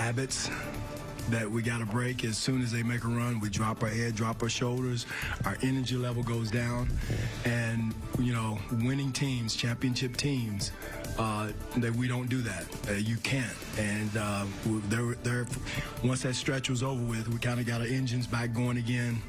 habits that we got to break. As soon as they make a run, we drop our head, drop our shoulders, our energy level goes down. And, winning teams, championship teams, that we don't do that. You can't. And once that stretch was over with, we kind of got our engines back going again.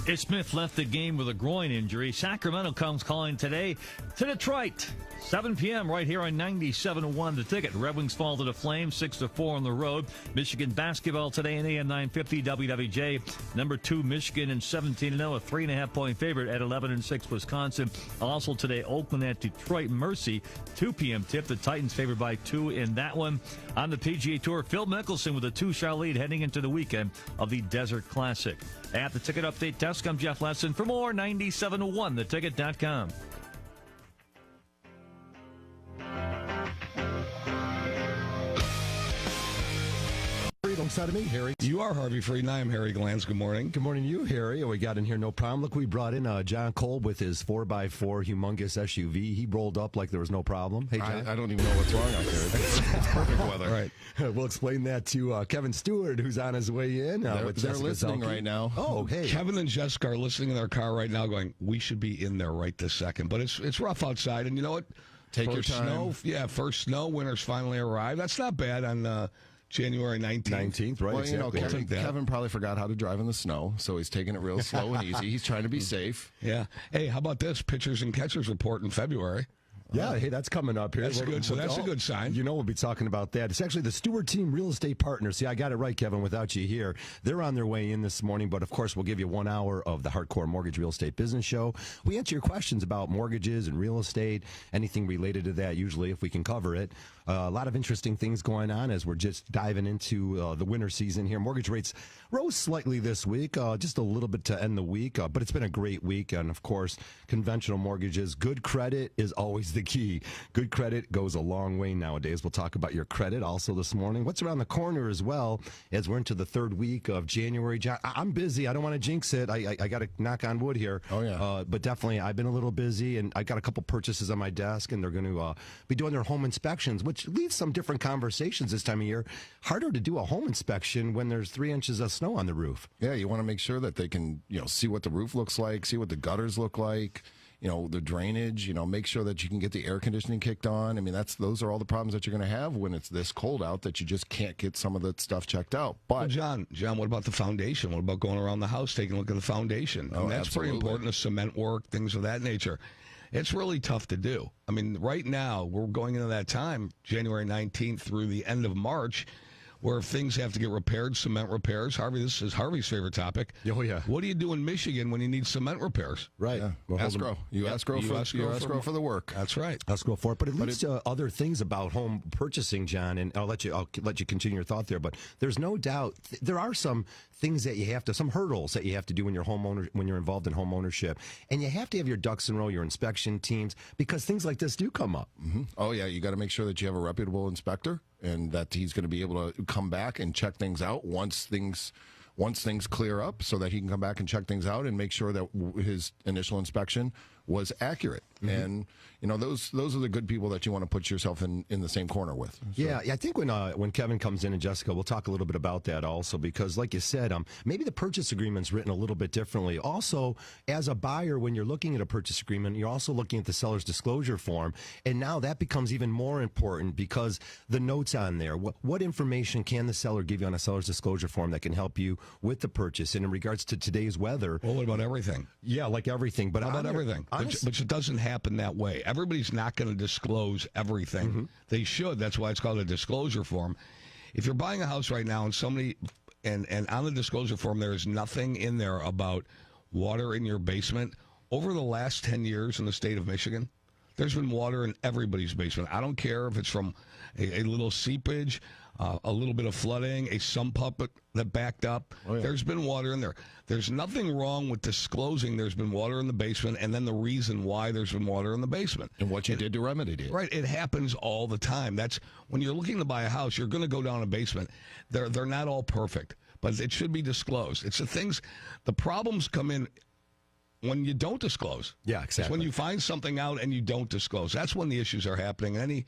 Ish Smith left the game with a groin injury. Sacramento comes calling today to Detroit. 7 p.m. right here on 97.1 The Ticket. Red Wings fall to the Flames 6-4 on the road. Michigan basketball today in AM 950 WWJ. Number 2 Michigan and 17-0, a 3.5-point favorite at 11-6 Wisconsin. Also today Oakland at Detroit Mercy. 2 p.m. tip. The Titans favored by 2 in that one. On the PGA Tour, Phil Mickelson with a 2-shot lead heading into the weekend of the Desert Classic. At the Ticket Update Desk, I'm Jeff Lesson. For more, 97.1theticket.com. Alongside of me, Harry. You are Harvey Freed, and I am Harry Glanz. Good morning. Good morning to you, Harry. We got in here no problem. Look, we brought in John Kolb with his 4x4 humongous SUV. He rolled up like there was no problem. Hey, John. I don't even know what's wrong out there. It's perfect weather. Right. We'll explain that to Kevin Stewart, who's on his way in. They're listening right now. Oh, hey. Kevin and Jessica are listening in their car right now going, we should be in there right this second. But it's rough outside, and you know what? Take your time. First snow, winter's finally arrived. That's not bad on January 19th. Right? Well, exactly. Kevin probably forgot how to drive in the snow, so he's taking it real slow and easy. He's trying to be safe. Yeah. Hey, how about this? Pitchers and catchers report in February. Yeah, hey, that's coming up here. That's good. So that's a good sign. We'll be talking about that. It's actually the Stewart Team Real Estate Partners. See, I got it right, Kevin, without you here. They're on their way in this morning, but of course, we'll give you 1 hour of the Hardcore Mortgage Real Estate Business Show. We answer your questions about mortgages and real estate, anything related to that, usually, if we can cover it. A lot of interesting things going on as we're just diving into the winter season here. Mortgage rates rose slightly this week, just a little bit to end the week, but it's been a great week. And of course, conventional mortgages, good credit is always the key. Good credit goes a long way nowadays. We'll talk about your credit also this morning. What's around the corner as well as we're into the third week of January. John, I'm busy. I don't want to jinx it. I got to knock on wood here. Oh, yeah. But definitely, I've been a little busy, and I got a couple purchases on my desk, and they're going to be doing their home inspections, which leads some different conversations this time of year. Harder to do a home inspection when there's 3 inches of snow on the roof. Yeah, you want to make sure that they can, see what the roof looks like, see what the gutters look like, the drainage, make sure that you can get the air conditioning kicked on. I mean, those are all the problems that you're going to have when it's this cold out that you just can't get some of that stuff checked out. But well, John, what about the foundation? What about going around the house, taking a look at the foundation? Oh, that's absolutely. pretty important, the cement work, things of that nature. It's really tough to do. I mean, right now, we're going into that time, January 19th through the end of March, where things have to get repaired, cement repairs. Harvey, this is Harvey's favorite topic. Oh, yeah. What do you do in Michigan when you need cement repairs? Right. Yeah. Well, escrow. You escrow for the work. That's right. Escrow for it. But it leads to other things about home purchasing, John, and I'll let you continue your thought there. But there's no doubt there are some things that you have to, some hurdles that you have to do when you're involved in home ownership. And you have to have your ducks in a row, your inspection teams, because things like this do come up. Mm-hmm. Oh, yeah. You got to make sure that you have a reputable inspector and that he's going to be able to come back and check things out once things clear up, so that he can come back and check things out and make sure that his initial inspection was accurate. Mm-hmm. And those are the good people that you want to put yourself in the same corner with. So. Yeah, I think when Kevin comes in and Jessica, we'll talk a little bit about that also, because like you said, maybe the purchase agreement's written a little bit differently. Also, as a buyer, when you're looking at a purchase agreement, you're also looking at the seller's disclosure form, and now that becomes even more important because the notes on there. What information can the seller give you on a seller's disclosure form that can help you with the purchase? And in regards to today's weather, well, what about everything? Yeah, like everything. But how about everything? But it doesn't happen that way. Everybody's not going to disclose everything. Mm-hmm. They should. That's why it's called a disclosure form. If you're buying a house right now and somebody and on the disclosure form there is nothing in there about water in your basement, over the last 10 years in the state of Michigan, there's been water in everybody's basement. I don't care if it's from a little seepage, a little bit of flooding, a sump pump that backed up. Oh, yeah. There's been water in there. There's nothing wrong with disclosing there's been water in the basement and then the reason why there's been water in the basement. And what you did to remedy it. Right. It happens all the time. That's when you're looking to buy a house, you're going to go down a basement. They're not all perfect, but it should be disclosed. It's the problems come in when you don't disclose. Yeah, exactly. It's when you find something out and you don't disclose. That's when the issues are happening.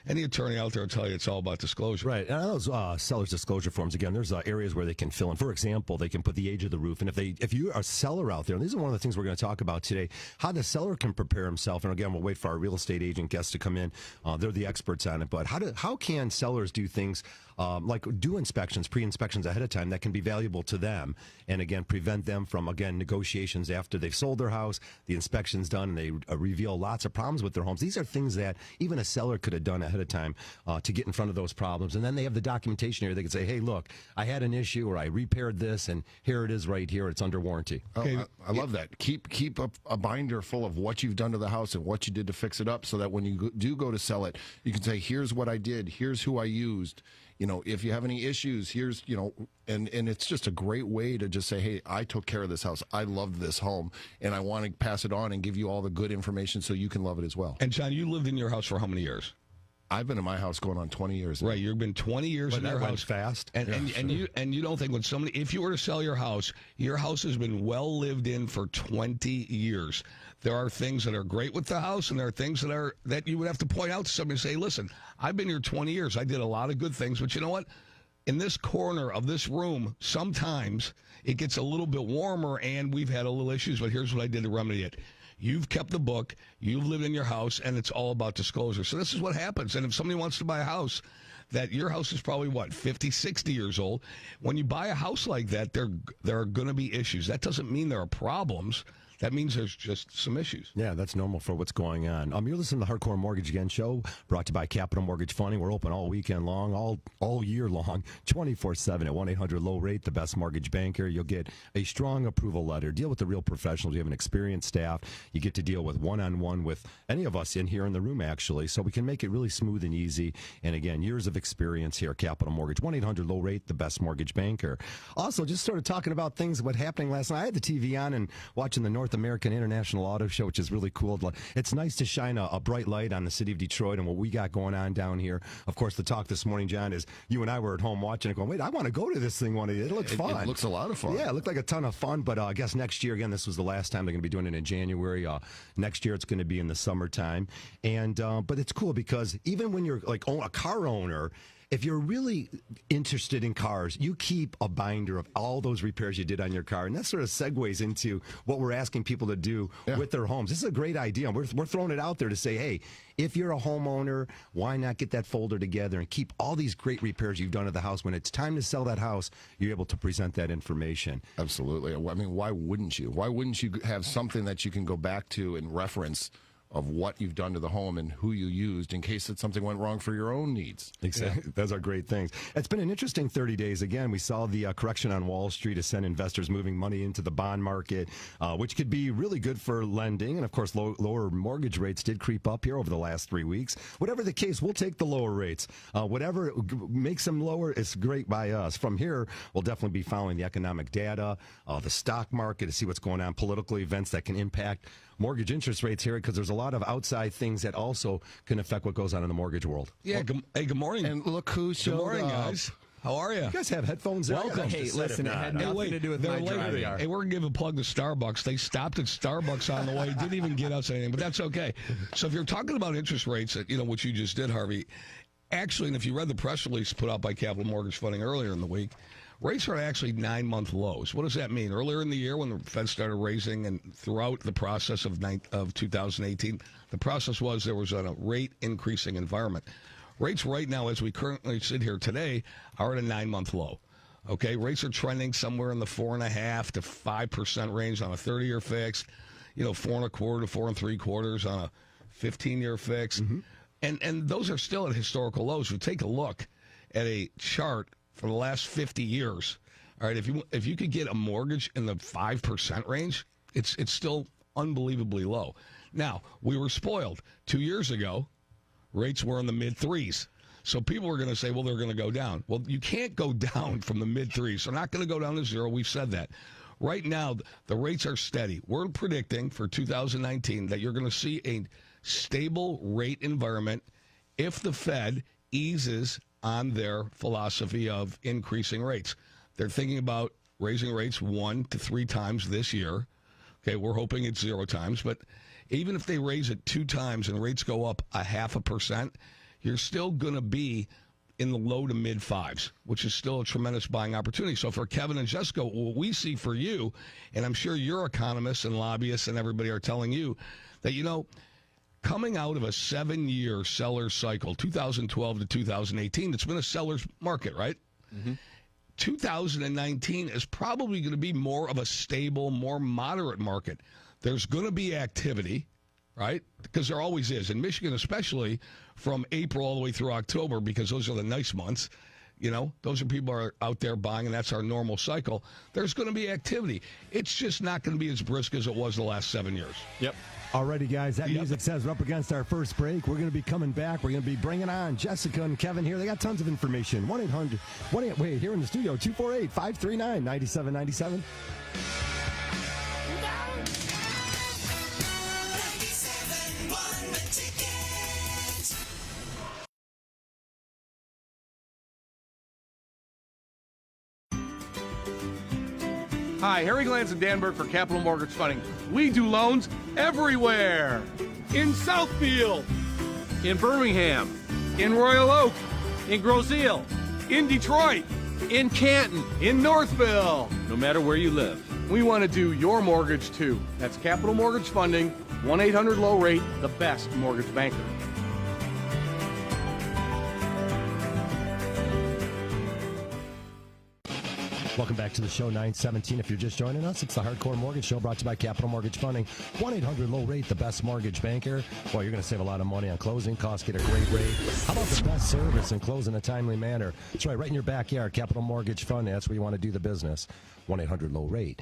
any attorney out there will tell you it's all about disclosure. Right. And on those seller's disclosure forms, again, there's areas where they can fill in. For example, they can put the age of the roof. And if you are a seller out there, and these are one of the things we're going to talk about today, how the seller can prepare himself. And again, we'll wait for our real estate agent guests to come in. They're the experts on it. But how can sellers do things like do inspections, pre-inspections ahead of time that can be valuable to them, and again prevent them from negotiations after they've sold their house, the inspection's done, and they reveal lots of problems with their homes. These are things that even a seller could have done ahead of time to get in front of those problems, and then they have the documentation here. They can say, hey, look, I had an issue, or I repaired this, and here it is right here. It's under warranty. Okay. I love that. Keep a binder full of what you've done to the house and what you did to fix it up, so that when you do go to sell it, you can say, here's what I did, here's who I used. If you have any issues, here's, and it's just a great way to just say, hey, I took care of this house. I loved this home, and I want to pass it on and give you all the good information so you can love it as well. And, John, you lived in your house for how many years? I've been in my house going on 20 years now. Right, you've been 20 years in your house. Fast. And you don't think if you were to sell your house has been well lived in for 20 years. There are things that are great with the house, and there are things that you would have to point out to somebody and say, listen, I've been here 20 years. I did a lot of good things, but you know what? In this corner of this room, sometimes it gets a little bit warmer, and we've had a little issues, but here's what I did to remedy it. You've kept the book, you've lived in your house, and it's all about disclosure. So this is what happens. And if somebody wants to buy a house, that your house is probably, 50, 60 years old, when you buy a house like that, there are going to be issues. That doesn't mean there are problems. That means there's just some issues. Yeah, that's normal for what's going on. You're listening to the Hardcore Mortgage Again show, brought to you by Capital Mortgage Funding. We're open all weekend long, all year long, 24/7 at 1-800-LOW-RATE, the best mortgage banker. You'll get a strong approval letter. Deal with the real professionals. You have an experienced staff. You get to deal with one-on-one with any of us in here in the room, actually, so we can make it really smooth and easy. And again, years of experience here at Capital Mortgage. 1-800-LOW-RATE, the best mortgage banker. Also, just sort of talking about things, what happening last night. I had the TV on and watching the North American International Auto Show, which is really cool. It's nice to shine a bright light on the city of Detroit and what we got going on down here. Of course, the talk this morning, John, is you and I were at home watching it going, wait, I want to go to this thing one day. It looks fun. It looks a lot of fun. Yeah, it looked like a ton of fun, but I guess next year, again, this was the last time they're going to be doing it in January. Next year, it's going to be in the summertime. And but it's cool because even when you're like a car owner, if you're really interested in cars, you keep a binder of all those repairs you did on your car. And that sort of segues into what we're asking people to do with their homes. This is a great idea. We're throwing it out there to say, hey, if you're a homeowner, why not get that folder together and keep all these great repairs you've done at the house? When it's time to sell that house, you're able to present that information. Absolutely. I mean, why wouldn't you? Why wouldn't you have something that you can go back to and reference of what you've done to the home and who you used in case that something went wrong for your own needs? Exactly. Yeah. Those are great things. It's been an interesting 30 days. Again, we saw the correction on Wall Street to send investors moving money into the bond market, which could be really good for lending. And, of course, lower mortgage rates did creep up here over the last 3 weeks. Whatever the case, we'll take the lower rates. Whatever makes them lower is great by us. From here, we'll definitely be following the economic data, the stock market to see what's going on, political events that can impact mortgage interest rates here, because there's a lot of outside things that also can affect what goes on in the mortgage world. Yeah. Good morning. And look who showed Good morning, up. Guys. How are you? You guys have headphones in? Welcome. Hey, listen, it had nothing to do with my driving. Hey, we're going to give a plug to Starbucks. They stopped at Starbucks on the way. Didn't even get us anything, but that's okay. So if you're talking about interest rates, which you just did, Harvey, actually, and if you read the press release put out by Capital Mortgage Funding earlier in the week, rates are actually 9-month lows. What does that mean? Earlier in the year when the Fed started raising and throughout the process of 2018, the process was there was a rate increasing environment. Rates right now, as we currently sit here today, are at a 9-month low. Okay, rates are trending somewhere in the 4.5% to 5% range on a 30-year fixed, 4.25% to 4.75% on a 15-year fixed. Mm-hmm. And those are still at historical lows. If you take a look at a chart for the last 50 years, all right, if you could get a mortgage in the 5% range, it's still unbelievably low. Now, we were spoiled. 2 years ago, rates were in the mid-3s. So people are going to say, well, they're going to go down. Well, you can't go down from the mid-3s. They're not going to go down to zero. We've said that. Right now, the rates are steady. We're predicting for 2019 that you're going to see a stable rate environment if the Fed eases on their philosophy of increasing rates. They're thinking about raising rates 1 to 3 times this year. Okay, we're hoping it's 0 times, but even if they raise it 2 times and rates go up 0.5%, you're still going to be in the low to mid fives, which is still a tremendous buying opportunity. So for Kevin and Jessica, what we see for you, and I'm sure your economists and lobbyists and everybody are telling you that, coming out of a 7-year seller cycle, 2012 to 2018, it's been a seller's market, right? Mm-hmm. 2019 is probably going to be more of a stable, more moderate market. There's going to be activity, right? Because there always is. In Michigan, especially from April all the way through October, because those are the nice months. Those are people are out there buying, and that's our normal cycle. There's going to be activity. It's just not going to be as brisk as it was the last 7 years. Yep. Alrighty, guys, that music says we're up against our first break. We're going to be coming back. We're going to be bringing on Jessica and Kevin here. They got tons of information. 1-800, wait, here in the studio, 248-539-9797. Hi, Harry Glantz and Danberg for Capital Mortgage Funding. We do loans everywhere. In Southfield, in Birmingham, in Royal Oak, in Grosse Ile, in Detroit, in Canton, in Northville. No matter where you live, we want to do your mortgage too. That's Capital Mortgage Funding, 1-800-LOW-RATE, the best mortgage banker. Welcome back to the show, 917. If you're just joining us, it's the Hardcore Mortgage Show brought to you by Capital Mortgage Funding. 1-800-LOW-RATE, the best mortgage banker. Well, you're going to save a lot of money on closing costs, get a great rate. How about the best service and close in a timely manner? That's right in your backyard, Capital Mortgage Funding. That's where you want to do the business. 1-800-LOW-RATE.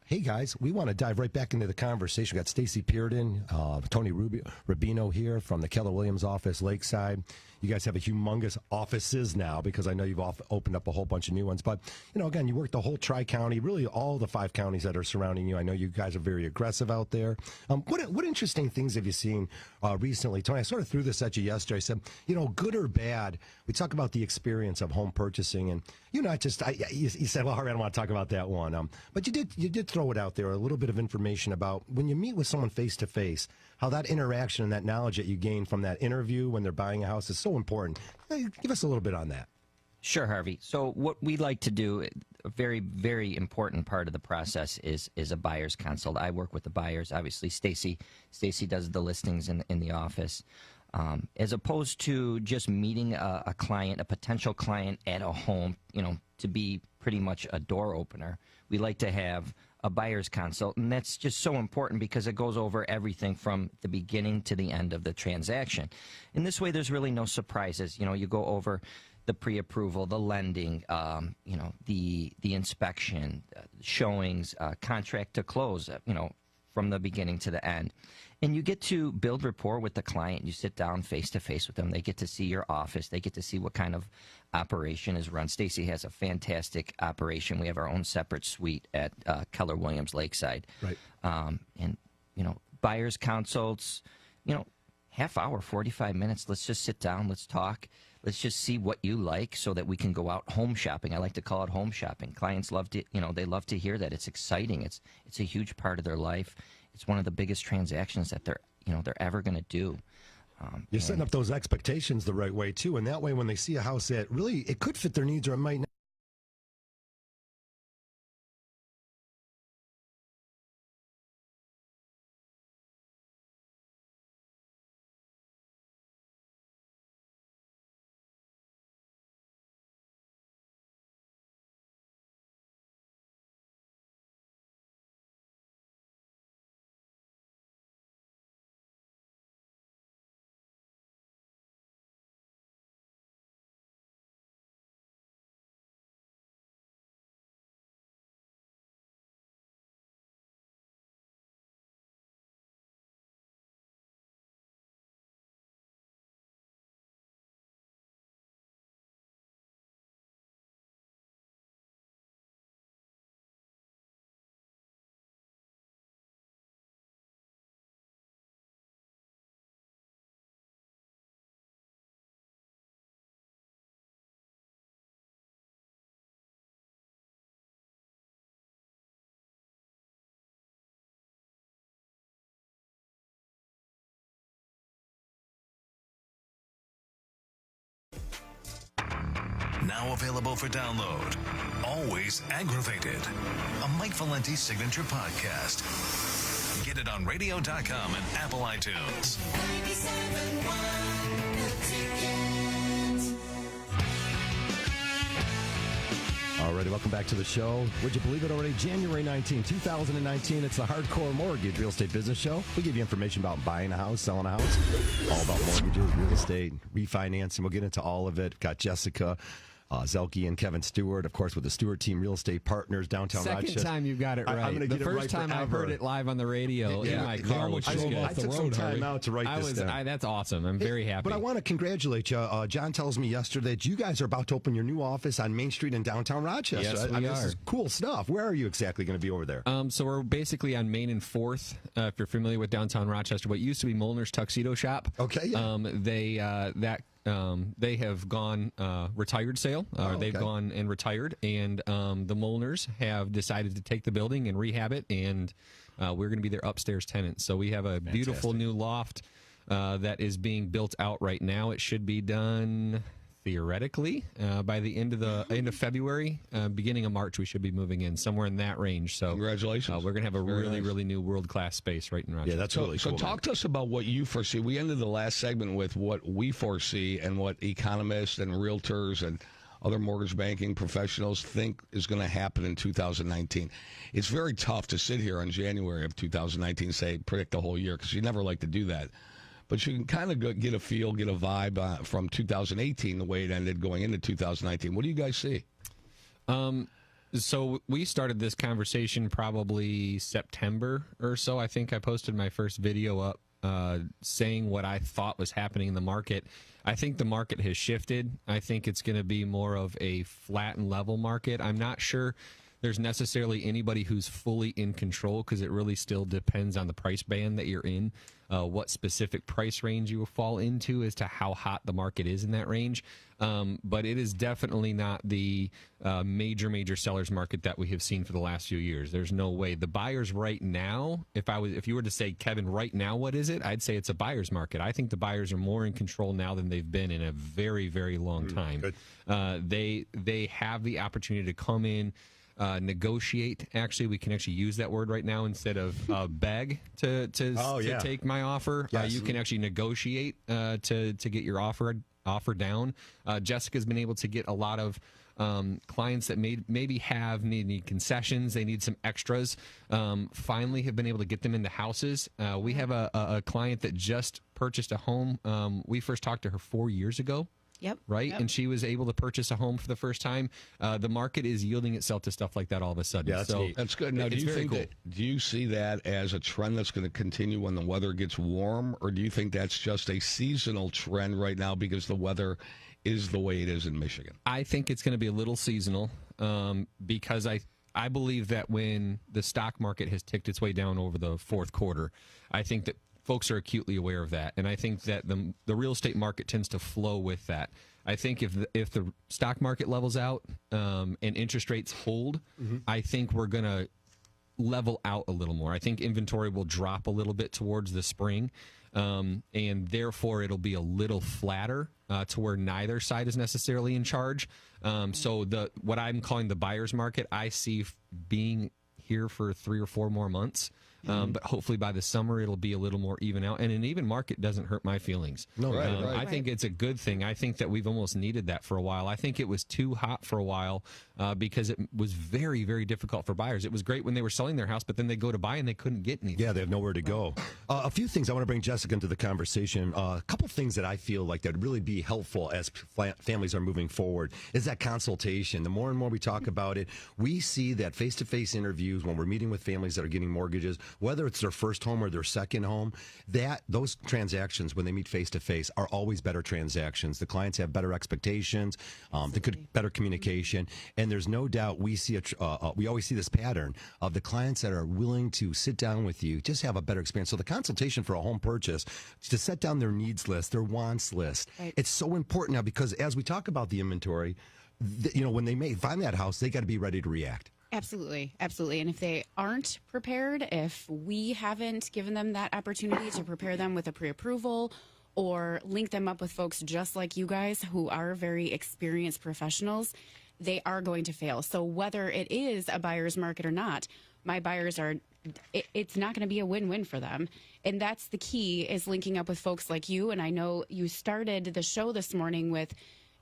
Hey, guys, we want to dive right back into the conversation. We got Stacy Pearden, Tony Rubino here from the Keller Williams office, Lakeside. You guys have a humongous offices now because I know you've opened up a whole bunch of new ones. But, again, you work the whole Tri-County, really all the 5 counties that are surrounding you. I know you guys are very aggressive out there. What interesting things have you seen recently? Tony, I sort of threw this at you yesterday. I said, good or bad, we talk about the experience of home purchasing. And, you said, well, all right, I don't want to talk about that one. But you did throw it out there, a little bit of information about when you meet with someone face-to-face, how that interaction and that knowledge that you gain from that interview when they're buying a house is so important. Give us a little bit on that. Sure, Harvey. So what we like to do, a very, very important part of the process is a buyer's consult. I work with the buyers. Obviously, Stacy does the listings in the office. As opposed to just meeting a client, a potential client at a home, to be pretty much a door opener, we like to have a buyer's consult, and that's just so important because it goes over everything from the beginning to the end of the transaction. In this way, there's really no surprises. You go over the pre-approval, the lending, the inspection, showings, contract to close, from the beginning to the end. And you get to build rapport with the client. You sit down face-to-face with them. They get to see your office. They get to see what kind of operation is run. Stacy has a fantastic operation. We have our own separate suite at Keller Williams Lakeside. Right. And, buyer's consults, half hour, 45 minutes. Let's just sit down. Let's talk. Let's just see what you like so that we can go out home shopping. I like to call it home shopping. Clients love to, they love to hear that. It's exciting. It's a huge part of their life. It's one of the biggest transactions that they're ever going to do. You're setting up those expectations the right way, too. And that way, when they see a house that really, it could fit their needs or it might not. Now available for download. Always Aggravated. A Mike Valenti signature podcast. Get it on radio.com and Apple iTunes. 97.1 The Ticket. All righty, welcome back to the show. Would you believe it already? January 19, 2019. It's the Hardcore Mortgage Real Estate Business Show. We give you information about buying a house, selling a house, all about mortgages, real estate, refinancing. We'll get into all of it. Got Jessica Zelke and Kevin Stewart, of course, with the Stewart Team Real Estate Partners, downtown Rochester. Second time you got it right. I'm the get first it right time I heard it live on the radio in my car, which was good. I took some time out to write this down. That's awesome. I'm very happy. But I want to congratulate you. John tells me yesterday that you guys are about to open your new office on Main Street in downtown Rochester. Yes, we are. This is cool stuff. Where are you exactly going to be over there? So we're basically on Main and 4th, if you're familiar with downtown Rochester. What used to be Molnar's Tuxedo Shop. Okay. Yeah. They have gone retired sale. They've gone and retired, and the Molnars have decided to take the building and rehab it, and we're going to be their upstairs tenants. So we have a beautiful new loft that is being built out right now. It should be done theoretically by the end of February, beginning of March. We should be moving in somewhere in that range. So congratulations. We're going to have a really new world-class space right in Rochester. Yeah, that's really cool. So talk to us about what you foresee. We ended the last segment with what we foresee and what economists and realtors and other mortgage banking professionals think is going to happen in 2019. It's very tough to sit here in January of 2019 and say predict the whole year, because you never like to do that. But you can kind of get a feel, get a vibe from 2018, the way it ended going into 2019. What do you guys see? So we started this conversation probably September or so. I think I posted my first video up saying what I thought was happening in the market. I think the market has shifted. I think it's going to be more of a flat and level market. I'm not sure there's necessarily anybody who's fully in control, because it really still depends on the price band that you're in, what specific price range you will fall into as to how hot the market is in that range. But it is definitely not the major sellers market that we have seen for the last few years. There's no way. The buyers right now, if you were to say, Kevin, right now, what is it? I'd say it's a buyer's market. I think the buyers are more in control now than they've been in a very long time. They have the opportunity to come in, negotiate. Actually, we can actually use that word right now instead of beg to take my offer. Yes. You can actually negotiate to get your offer down. Jessica's been able to get a lot of clients that maybe need concessions. They need some extras. Finally have been able to get them into houses. We have a client that just purchased a home. We first talked to her 4 years ago. Yep. Right? Yep. And she was able to purchase a home for the first time. The market is yielding itself to stuff like that all of a sudden. Yeah, that's neat. That's good. Now, do you see that as a trend that's going to continue when the weather gets warm, or do you think that's just a seasonal trend right now because the weather is the way it is in Michigan? I think it's going to be a little seasonal because I believe that when the stock market has ticked its way down over the fourth quarter, I think that folks are acutely aware of that, and I think that the real estate market tends to flow with that. I think if the stock market levels out and interest rates hold, I think we're going to level out a little more. I think inventory will drop a little bit towards the spring, and therefore it'll be a little flatter to where neither side is necessarily in charge. So what I'm calling the buyer's market, I see being here for 3 or 4 more months. But hopefully by the summer it'll be a little more even out, and an even market doesn't hurt my feelings. No, right. I think it's a good thing. I think that we've almost needed that for a while. I think it was too hot for a while because it was very difficult for buyers. It was great when they were selling their house, but then they go to buy and they couldn't get anything. Yeah, they have nowhere to go. A few things I want to bring Jessica into the conversation. A couple things that I feel like that would really be helpful as families are moving forward is that consultation. The more and more we talk about it, we see that face-to-face interviews when we're meeting with families that are getting mortgages, whether it's their first home or their second home, those transactions when they meet face-to-face are always better transactions. The clients have better expectations, better communication, and there's no doubt we always see this pattern of the clients that are willing to sit down with you, just have a better experience. So the consultation for a home purchase, to set down their needs list, their wants list, it's so important now because as we talk about the inventory, when they may find that house, they got to be ready to react. Absolutely. And if they aren't prepared, if we haven't given them that opportunity to prepare them with a pre-approval or link them up with folks just like you guys who are very experienced professionals, they are going to fail. So whether it is a buyer's market or not, my buyers are, it's not going to be a win-win for them. And that's the key, is linking up with folks like you. And I know you started the show this morning with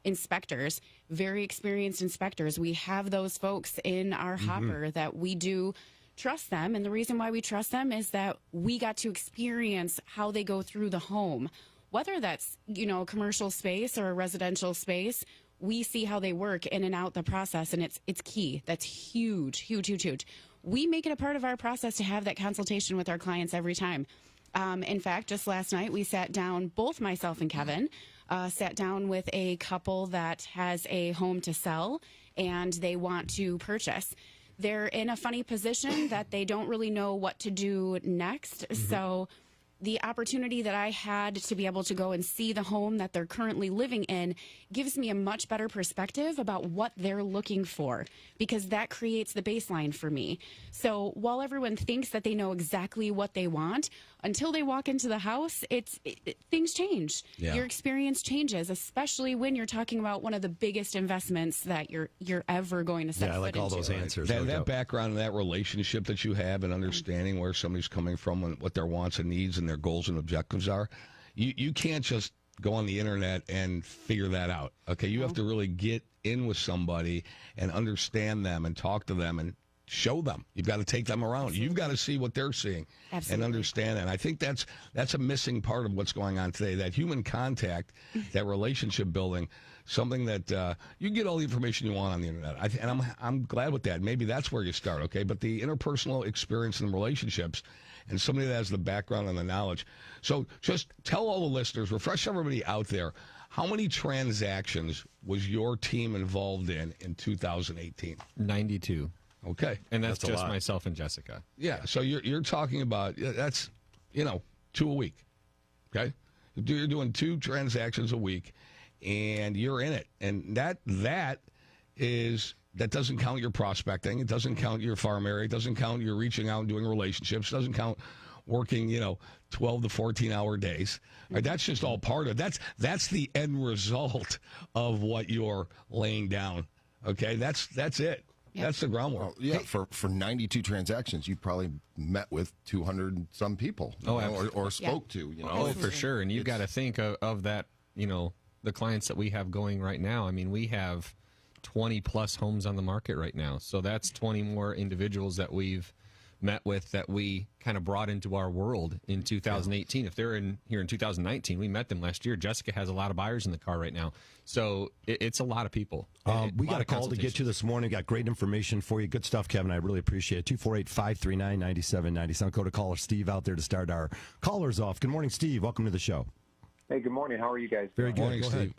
inspectors, very experienced inspectors. We have those folks in our hopper that we do trust them. And the reason why we trust them is that we got to experience how they go through the home, whether that's, you know, a commercial space or a residential space. We see how they work in and out the process, and it's key. That's huge, huge, huge, huge. We make it a part of our process to have that consultation with our clients every time. In fact, just last night, we sat down, both myself and Kevin, sat down with a couple that has a home to sell, and they want to purchase. They're in a funny position that they don't really know what to do next. So the opportunity that I had to be able to go and see the home that they're currently living in gives me a much better perspective about what they're looking for, because that creates the baseline for me. So while everyone thinks that they know exactly what they want, until they walk into the house, things change. Yeah. Your experience changes, especially when you're talking about one of the biggest investments that you're ever going to set Yeah, I like foot all into. those answers. That background and that relationship that you have and understanding where somebody's coming from and what their wants and needs and their goals and objectives are, you can't just go on the internet and figure that out. Okay, you have to really get in with somebody and understand them and talk to them and show them. You've got to take them around. Absolutely. You've got to see what they're seeing and understand it. And I think that's a missing part of what's going on today, that human contact, that relationship building, something that you can get all the information you want on the internet. And I'm glad with that. Maybe that's where you start, okay? But the interpersonal experience and relationships and somebody that has the background and the knowledge. So just tell all the listeners, refresh everybody out there, how many transactions was your team involved in 2018? 92. Okay. And that's a just lot. myself and Jessica. Yeah, so you're talking about, that's, 2 a week, okay? You're doing 2 transactions a week, and you're in it. And that doesn't count your prospecting. It doesn't count your farm area. It doesn't count your reaching out and doing relationships. It doesn't count working, 12 to 14-hour days. Right, that's just all part of it. That's the end result of what you're laying down, okay? That's it. Yep. That's the groundwork. Well, yeah, for 92 transactions, you probably met with 200 some people, or spoke to. Oh, for sure. And you've got to think of that, the clients that we have going right now. I mean, we have 20 plus homes on the market right now. So that's 20 more individuals that we've met with that we kind of brought into our world in 2018. If they're in here in 2019, we met them last year. Jessica has a lot of buyers in the car right now. So it's a lot of people. We got a call to get you this morning. Got great information for you. Good stuff, Kevin. I really appreciate it. 248-539-9797. Go to caller Steve out there to start our callers off. Good morning, Steve. Welcome to the show. Hey, good morning. How are you guys Very doing? good. Morning, Go Steve. ahead.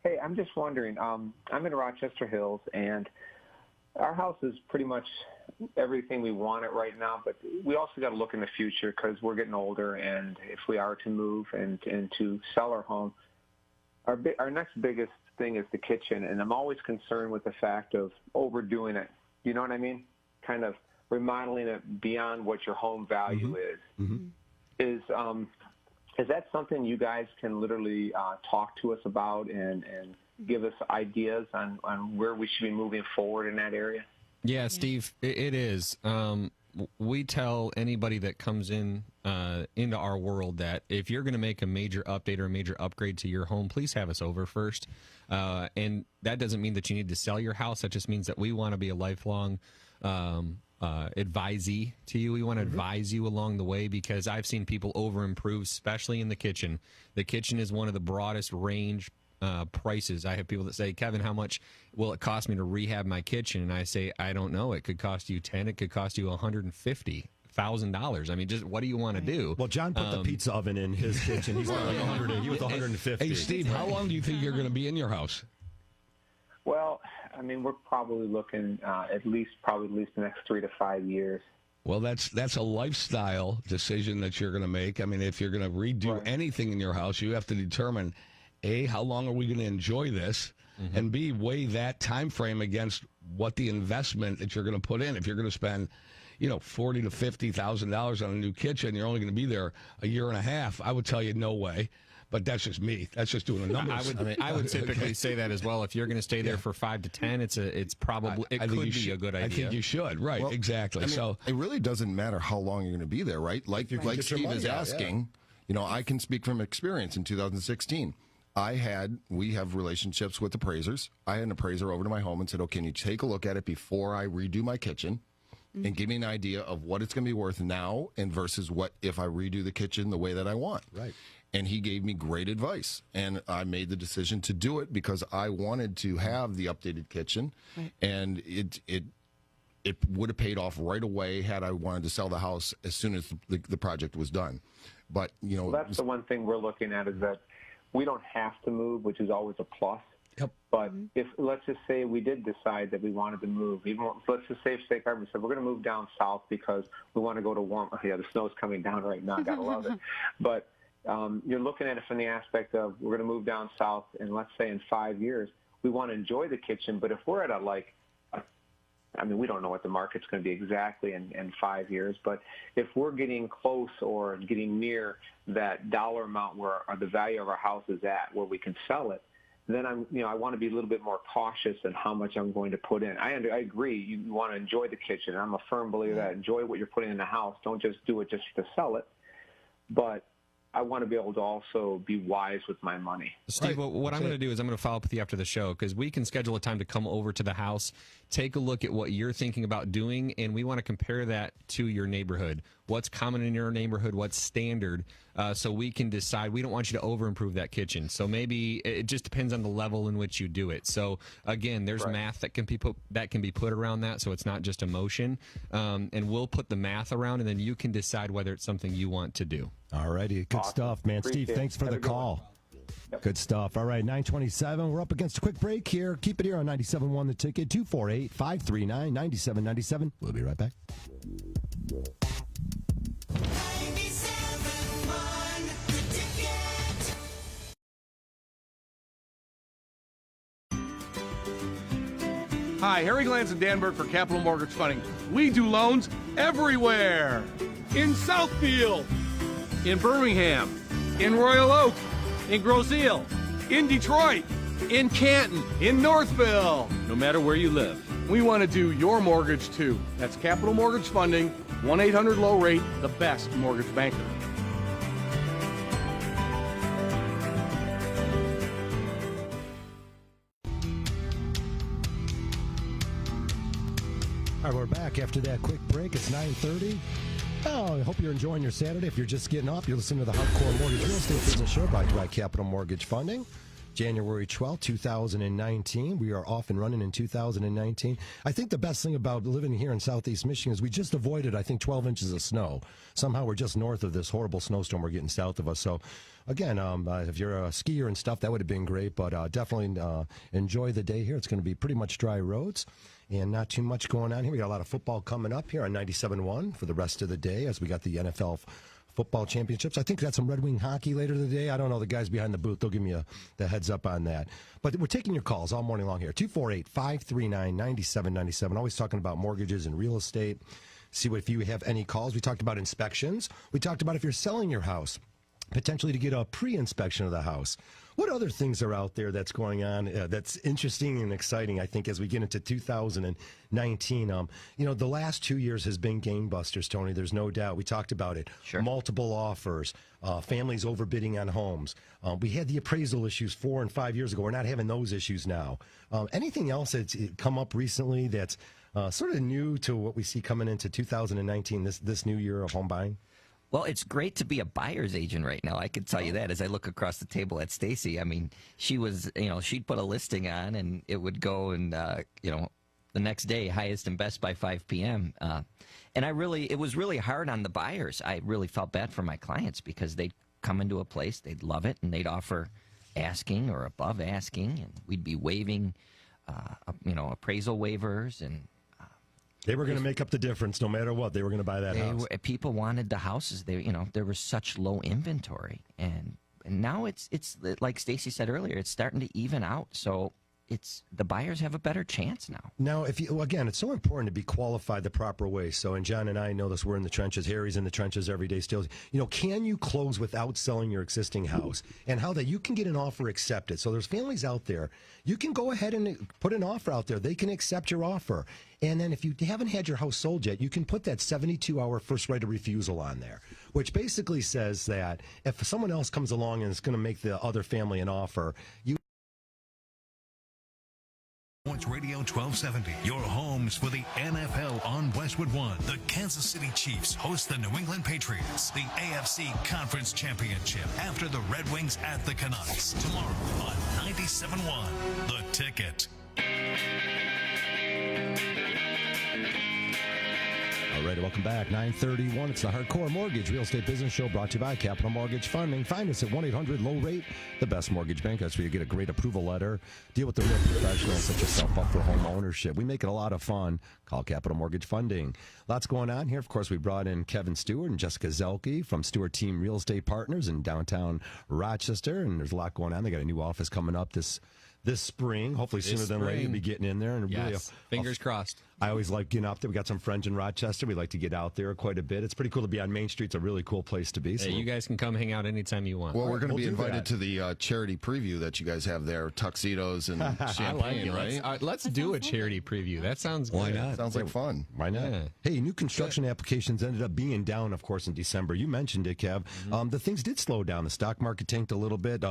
Hey, I'm just wondering, I'm in Rochester Hills, and our house is pretty much everything we want it right now, but we also got to look in the future because we're getting older, and if we are to move and to sell our home, our next biggest thing is the kitchen, and I'm always concerned with the fact of overdoing it. You know what I mean? Kind of remodeling it beyond what your home value is. Mm-hmm. Is that something you guys can literally talk to us about and give us ideas on where we should be moving forward in that area? Yeah, Steve, it is. We tell anybody that comes in into our world that if you're going to make a major update or a major upgrade to your home, please have us over first. And that doesn't mean that you need to sell your house. That just means that we want to be a lifelong advisee to you. We want to advise you along the way because I've seen people over improve, especially in the kitchen. The kitchen is one of the broadest range prices. I have people that say, Kevin, how much will it cost me to rehab my kitchen? And I say, I don't know. It could cost you $10,000. It could cost you $150,000. I mean, just what do you want to do? Well, John put the pizza oven in his kitchen. He's like 100. He was 150. Hey, Steve, how long do you think you're going to be in your house? Well, I mean, we're probably looking at least the next 3 to 5 years. Well, that's a lifestyle decision that you're going to make. I mean, if you're going to redo anything in your house, you have to determine, A, how long are we going to enjoy this, and B, weigh that time frame against what the investment that you're going to put in. If you're going to spend, $40,000 to $50,000 on a new kitchen, you're only going to be there a year and a half. I would tell you no way. But that's just me. That's just doing the numbers. I would typically say that as well. If you're going to stay there for 5 to 10, it's probably it could be a good idea. I think you should. Right. Well, exactly. I mean, so it really doesn't matter how long you're going to be there, right? Like Steve is asking. You know, I can speak from experience. In 2016, we have relationships with appraisers. I had an appraiser over to my home and said, "Oh, can you take a look at it before I redo my kitchen?" And give me an idea of what it's going to be worth now and versus what if I redo the kitchen the way that I want. Right. And he gave me great advice. And I made the decision to do it because I wanted to have the updated kitchen. Right. And it would have paid off right away had I wanted to sell the house as soon as the project was done. But, you know. Well, that's the one thing we're looking at is that we don't have to move, which is always a plus. Yep. But if, let's just say we did decide that we wanted to move, let's just say, for sake of argument, we're going to move down south because we want to go to warm. Yeah, the snow's coming down right now. Gotta love it. But you're looking at it from the aspect of we're going to move down south, and let's say in 5 years we want to enjoy the kitchen. But if we're at we don't know what the market's going to be exactly in 5 years, but if we're getting close or getting near that dollar amount where the value of our house is at, where we can sell it, then I want to be a little bit more cautious in how much I'm going to put in. I agree. You want to enjoy the kitchen. I'm a firm believer that enjoy what you're putting in the house. Don't just do it just to sell it. But I want to be able to also be wise with my money. Steve, what I'm going to do is I'm going to follow up with you after the show because we can schedule a time to come over to the house, take a look at what you're thinking about doing, and we want to compare that to your neighborhood. What's common in your neighborhood, what's standard, so we can decide. We don't want you to over-improve that kitchen. So maybe it just depends on the level in which you do it. So, again, there's math that can be put around that, so it's not just emotion. And we'll put the math around, and then you can decide whether it's something you want to do. All righty. Good stuff, man. Appreciate Steve, thanks for the call. Yep. Good stuff. All right, 9:27. We're up against a quick break here. Keep it here on 97.1 The Ticket, 248-539-9797. We'll be right back. 97.1 The Ticket. Hi, Harry Glanson Danberg for Capital Mortgage Funding. We do loans everywhere. In Southfield, in Birmingham, in Royal Oak, in Grosse Ile, in Detroit, in Canton, in Northville. No matter where you live, we want to do your mortgage too. That's Capital Mortgage Funding, 1-800-LOW-RATE, the best mortgage banker. All right, we're back after that quick break. It's 9:30. Oh, I hope you're enjoying your Saturday. If you're just getting up, you're listening to the Hardcore Mortgage Real Estate Business Show brought to you by Capital Mortgage Funding. January 12th, 2019. We are off and running in 2019. I think the best thing about living here in Southeast Michigan is we just avoided, 12 inches of snow. Somehow we're just north of this horrible snowstorm we're getting south of us. So, again, if you're a skier and stuff, that would have been great. But definitely enjoy the day here. It's going to be pretty much dry roads. And not too much going on here. We got a lot of football coming up here on 97.1 for the rest of the day as we got the NFL football championships. I think that's some Red Wing hockey later today. I don't know. The guys behind the booth, they'll give me the heads up on that. But we're taking your calls all morning long here. 248-539-9797. Always talking about mortgages and real estate. See if you have any calls. We talked about inspections. We talked about if you're selling your house, potentially to get a pre-inspection of the house. What other things are out there that's going on that's interesting and exciting, I think, as we get into 2019? The last 2 years has been gangbusters, Tony. There's no doubt. We talked about it. Sure. Multiple offers, families overbidding on homes. We had the appraisal issues 4 and 5 years ago. We're not having those issues now. Anything else that's come up recently that's sort of new to what we see coming into 2019, this new year of home buying? Well, it's great to be a buyer's agent right now. I can tell you that as I look across the table at Stacy. I mean, she was, she'd put a listing on and it would go and, the next day, highest and best by 5 p.m. And it was really hard on the buyers. I really felt bad for my clients because they'd come into a place, they'd love it, and they'd offer asking or above asking, and we'd be waiving, appraisal waivers and they were going to make up the difference no matter what. They were going to buy that house. People wanted the houses. There was such low inventory. And now it's like Stacy said earlier, it's starting to even out. So the buyers have a better chance now. Now, again, it's so important to be qualified the proper way. So, and John and I know this, we're in the trenches. Harry's in the trenches every day still. Can you close without selling your existing house? And how that you can get an offer accepted. So there's families out there. You can go ahead and put an offer out there. They can accept your offer. And then if you haven't had your house sold yet, you can put that 72-hour first right of refusal on there, which basically says that if someone else comes along and is going to make the other family an offer, Sports Radio 1270, your homes for the NFL on Westwood One. The Kansas City Chiefs host the New England Patriots, the AFC Conference Championship, after the Red Wings at the Canucks. Tomorrow on 97.1, The Ticket. All right, welcome back. 9:31. It's the Hardcore Mortgage Real Estate Business Show brought to you by Capital Mortgage Funding. Find us at 1-800-LOW-RATE, the best mortgage bank. That's where you get a great approval letter. Deal with the real professionals, set yourself up for home ownership. We make it a lot of fun. Call Capital Mortgage Funding. Lots going on here. Of course, we brought in Kevin Stewart and Jessica Zelke from Stewart Team Real Estate Partners in downtown Rochester. And there's a lot going on. They got a new office coming up this spring, hopefully sooner than later. You'll be getting in there. And yes, really fingers crossed. I always like getting out there. We got some friends in Rochester. We like to get out there quite a bit. It's pretty cool to be on Main Street. It's a really cool place to be. So you guys can come hang out anytime you want. Well, we're going to be invited to the charity preview that you guys have there, tuxedos and champagne, right? Let's do a charity preview. That sounds good. Why not? Sounds like fun. Why not? Yeah. Hey, new construction applications ended up being down, of course, in December. You mentioned it, Kev. The things did slow down. The stock market tanked a little bit.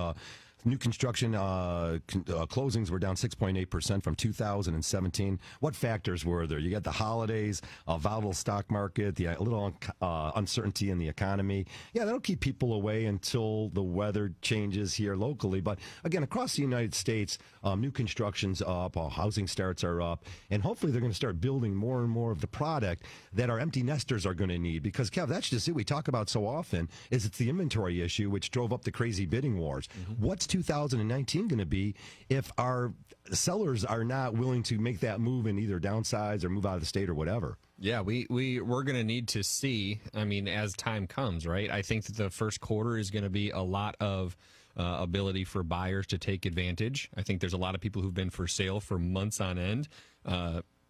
New construction closings were down 6.8% from 2017. What factors were there? You got the holidays, a volatile stock market, a little uncertainty in the economy. Yeah, that'll keep people away until the weather changes here locally. But again, across the United States, new construction's up, housing starts are up, and hopefully they're going to start building more and more of the product that our empty nesters are going to need. Because, Kev, that's just it we talk about so often, is it's the inventory issue which drove up the crazy bidding wars. What's 2019 going to be if our sellers are not willing to make that move and either downsize or move out of the state or whatever? Yeah, we're going to need to see, as time comes, right? I think that the first quarter is going to be a lot of ability for buyers to take advantage. I think there's a lot of people who've been for sale for months on end.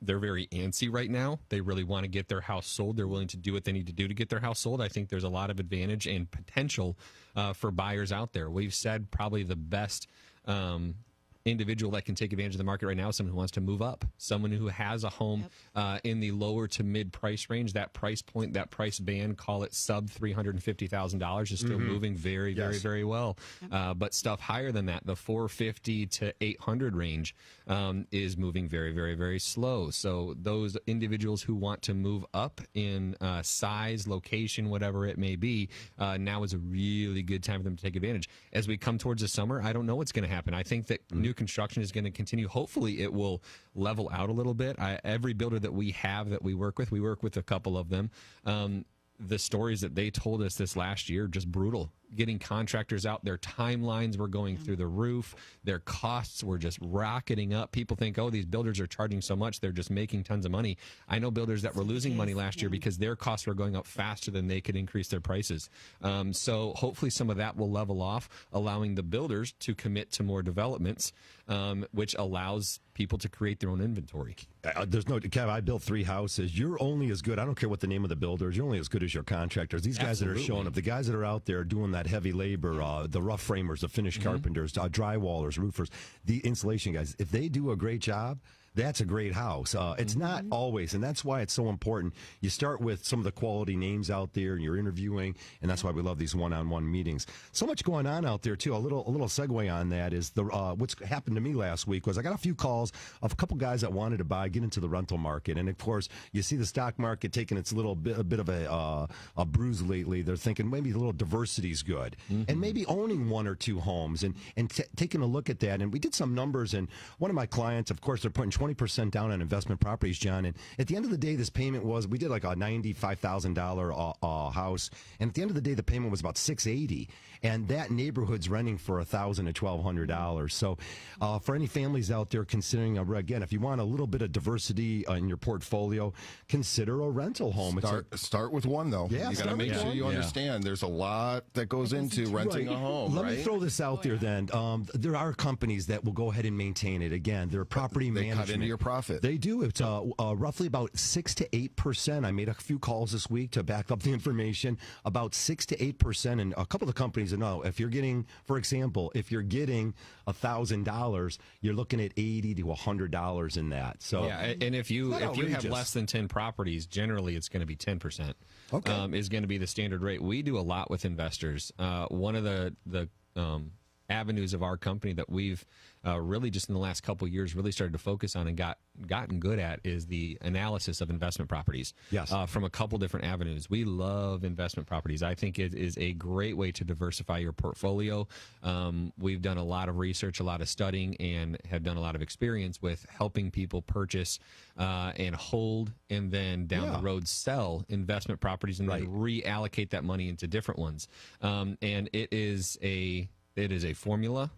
They're very antsy right now. They really want to get their house sold. They're willing to do what they need to do to get their house sold. I think there's a lot of advantage and potential for buyers out there. We've said probably the best individual that can take advantage of the market right now is someone who wants to move up, someone who has a home in the lower to mid price range. That price point, that price band, call it sub $350,000, is still moving very, very, very well. But stuff higher than that, the 450 to 800 range, is moving very, very, very slow. So those individuals who want to move up in size, location, whatever it may be, now is a really good time for them to take advantage. As we come towards the summer, I don't know what's going to happen. I think that new construction is going to continue. Hopefully it will level out a little bit. Every builder that we have that we work with a couple of them, the stories that they told us this last year, just brutal. Getting contractors out, their timelines were going through the roof. Their costs were just rocketing up. People think, oh, these builders are charging so much, they're just making tons of money. I know builders that were losing money last year because their costs were going up faster than they could increase their prices. So hopefully some of that will level off, allowing the builders to commit to more developments, which allows people to create their own inventory. There's no, Kev, I built 3 houses. You're only as good. I don't care what the name of the builder is. You're only as good as your contractors. These guys that are showing up, the guys that are out there doing that heavy labor, the rough framers, the finished carpenters, drywallers, roofers, the insulation guys, if they do a great job, that's a great house. It's not always, and that's why it's so important. You start with some of the quality names out there, and you're interviewing, and that's why we love these one-on-one meetings. So much going on out there too. A little segue on that is the what's happened to me last week was I got a few calls of a couple guys that wanted to get into the rental market, and of course you see the stock market taking its a bit of a bruise lately. They're thinking maybe a little diversity is good, and maybe owning 1 or 2 homes, and taking a look at that. And we did some numbers, and one of my clients, of course, they're putting 20% down on investment properties, John. And at the end of the day, this payment was, we did like a $95,000 house. And at the end of the day, the payment was about $680. And that neighborhood's renting for $1,000 to $1,200. So for any families out there considering, again, if you want a little bit of diversity in your portfolio, consider a rental home. Start with one, though. Yeah, you got to make sure you understand there's a lot that goes into renting a home. Let me throw this out there then. There are companies that will go ahead and maintain it. Again, they're property management. They cut into your profit. They do. It's roughly about 6 to 8%. I made a few calls this week to back up the information. About 6 to 8%. And a couple of companies that know if you're getting, for example, if you're getting $1,000, you're looking at $80 to $100 in that. So yeah, and if you have less than 10 properties, generally it's going to be 10%. Okay. Is going to be the standard rate. We do a lot with investors. One of the avenues of our company that we've really just in the last couple of years really started to focus on and gotten good at is the analysis of investment properties. Yes. From a couple different avenues. We love investment properties. I think it is a great way to diversify your portfolio. We've done a lot of research, a lot of studying, and have done a lot of experience with helping people purchase and hold, and then down the road sell investment properties, and then reallocate that money into different ones. And it is a formula.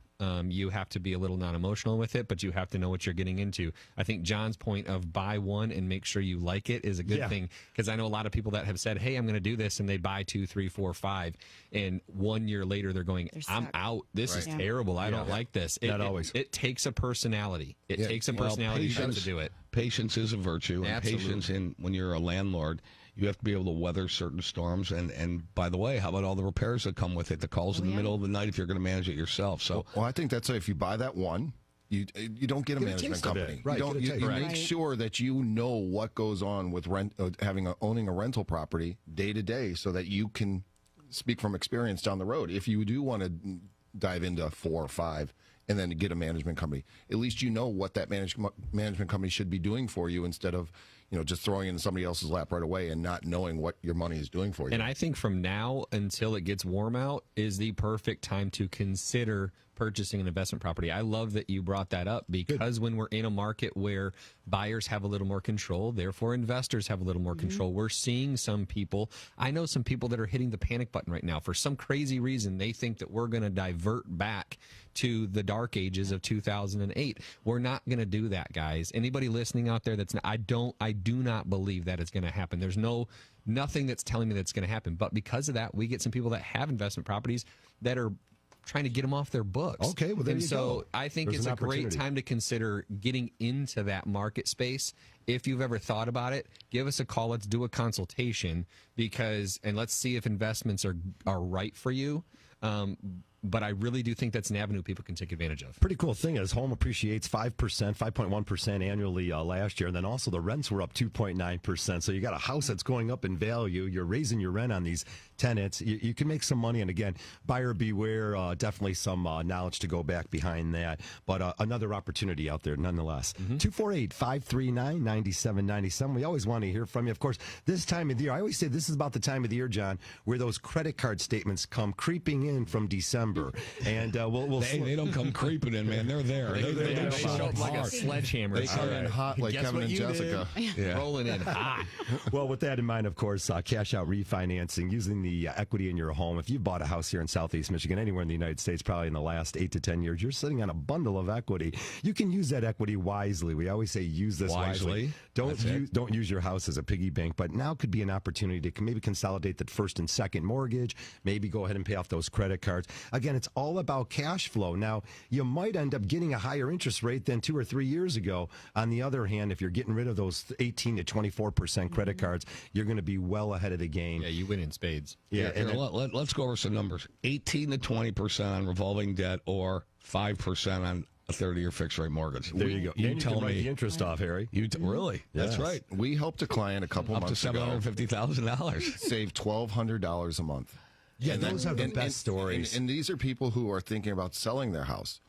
You have to be a little non-emotional with it, but you have to know what you're getting into. I think John's point of buy one and make sure you like it is a good thing, because I know a lot of people that have said, hey, I'm going to do this, and they buy 2, 3, 4, 5, and 1 year later they're going, I'm out. This is terrible. I don't like this. It takes a personality. It takes a personality to do it. Patience is a virtue, and patience when you're a landlord. You have to be able to weather certain storms. And by the way, how about all the repairs that come with it? The calls in the middle of the night if you're going to manage it yourself. So, well, I think that's if you buy that one, you don't get a management company. Right. You make sure that you know what goes on with owning a rental property day to day, so that you can speak from experience down the road. If you do want to dive into 4 or 5 and then get a management company, at least you know what that management company should be doing for you, instead of just throwing it in somebody else's lap right away and not knowing what your money is doing for you. And I think from now until it gets warm out is the perfect time to consider purchasing an investment property. I love that you brought that up, because when we're in a market where buyers have a little more control, therefore investors have a little more control. We're seeing some people, I know some people that are hitting the panic button right now for some crazy reason. They think that we're going to divert back to the dark ages of 2008. We're not going to do that, guys. Anybody listening out there I do not believe that is going to happen. There's nothing that's telling me that's going to happen. But because of that, we get some people that have investment properties that are trying to get them off their books. Okay, well, there you go. So I think There's it's an a great opportunity. time to consider getting into that market space. If you've ever thought about it, give us a call. Let's do a consultation, and let's see if investments are right for you. But I really do think that's an avenue people can take advantage of. Pretty cool thing is home appreciates 5%, 5.1% annually last year. And then also the rents were up 2.9%. So you got a house that's going up in value. You're raising your rent on these tenants. You can make some money. And again, buyer beware, definitely some knowledge to go back behind that. But another opportunity out there nonetheless. 248-539-9797. We always want to hear from you. Of course, this time of the year, I always say this is about the time of the year, John, where those credit card statements come creeping in from December. And they don't come creeping in, man. They're there. They show up like a sledgehammer. They come in hot like Kevin and Jessica. Rolling in hot. Well, with that in mind, of course, cash out refinancing, using the equity in your home. If you bought a house here in Southeast Michigan, anywhere in the United States, probably in the last 8 to 10 years, you're sitting on a bundle of equity. You can use that equity wisely. We always say use this wisely. Don't use your house as a piggy bank, but now could be an opportunity to maybe consolidate that first and second mortgage, maybe go ahead and pay off those credit cards. Again, it's all about cash flow. Now, you might end up getting a higher interest rate than 2 or 3 years ago. On the other hand, if you're getting rid of those 18 to 24% credit cards, you're going to be well ahead of the game. Yeah, you win in spades. Yeah, let's go over some numbers. 18 to 20% on revolving debt, or 5% on a 30-year fixed rate mortgage. There you go. You tell me the interest off, Harry. Really? That's right. We helped a client a couple months ago up to $750,000. save $1,200 a month. Yeah, those are the best stories. And these are people who are thinking about selling their house.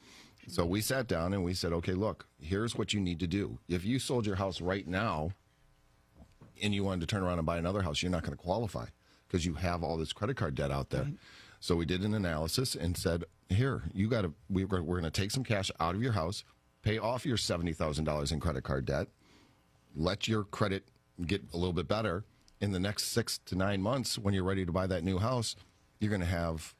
So we sat down and we said, okay, look, here's what you need to do. If you sold your house right now and you wanted to turn around and buy another house, you're not going to qualify because you have all this credit card debt out there. Right. So we did an analysis and said, here, we're going to take some cash out of your house, Pay off your $70,000 in credit card debt. Let your credit get a little bit better. In the next 6 to 9 months, when you're ready to buy that new house, you're going to have.